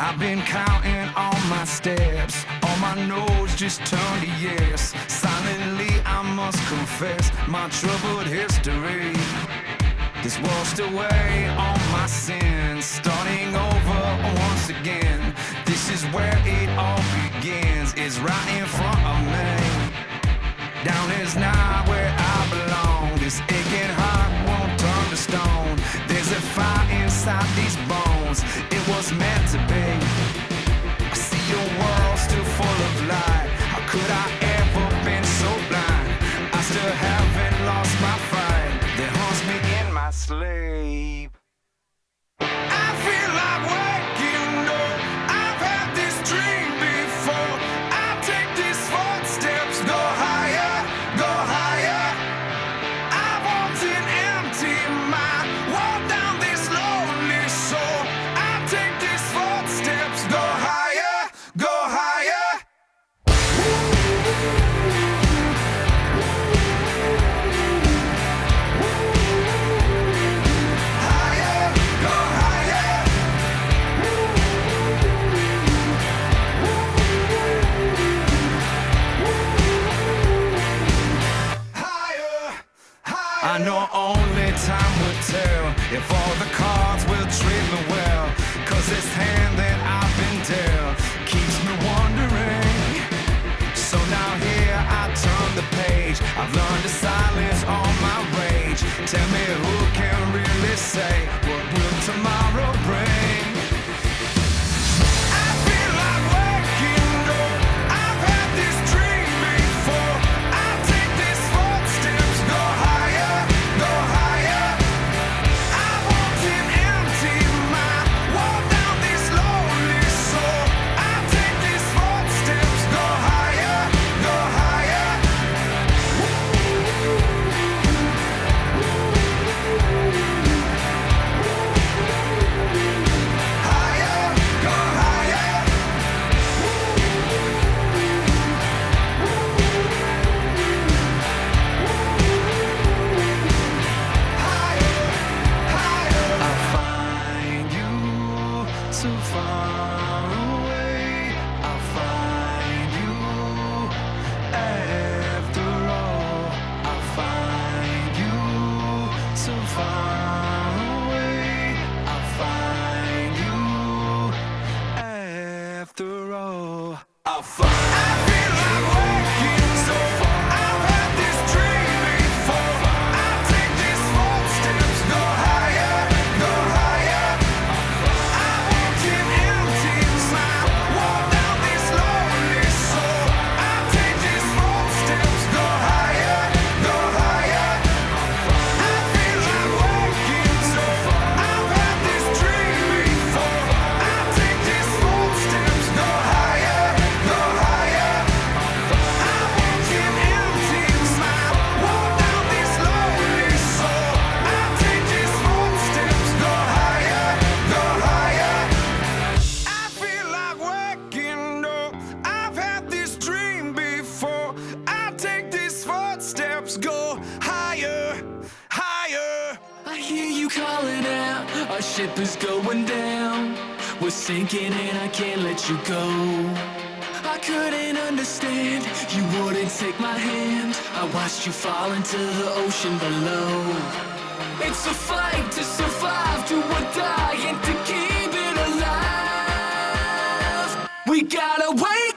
I've been counting all my steps, all my no's just turned to yes. Silently I must confess my troubled history. This washed away all my sins, starting over once again. This is where it all begins, it's right in front of me. Down is not where I belong, this aching heart won't turn to stone. There's a fire inside these bones, it was meant to be. I see your world still full of light, how could I ever been so blind? I still haven't lost my fight that haunts me in my sleep. I feel like waking up, I've had this dream before. I take these footsteps, go higher, go higher. I want an empty mind, walk down this lonely soul. I take these footsteps, go higher, go higher. I know only time will tell if all the cards will treat me well. Cause this hand that I've been dealt keeps me wondering. So now here I turn the page, I've learned to silence all my rage. Tell me who can really say what will tomorrow bring? I feel like waking up, I've had this dream before. I take these footsteps, go higher, go higher. I want an empty mind, walk down this lonely soul. I take these footsteps, go higher, go higher. Higher, go higher. I find you so far away. I find you after all. I find you so far away. I find you after all. I feel like waking so far. I've had this dream before. I take these footsteps, go higher, go higher. I want an empty mind, walk down this lonely soul. I take these footsteps, go higher, go higher. I feel like waking so far. I've had this dream before. I take these footsteps, go higher, go higher. I want an empty mind, walk down this lonely soul. I take these footsteps, go higher, go higher. I feel like waking up, I've had this dream before. I take these footsteps, go higher, higher. I hear you calling out, our ship is going down. We're sinking and I can't let you go. I couldn't understand, you wouldn't take my hand. I watched you fall into the ocean below. It's a fight to survive, do or die, and to keep it alive we gotta wait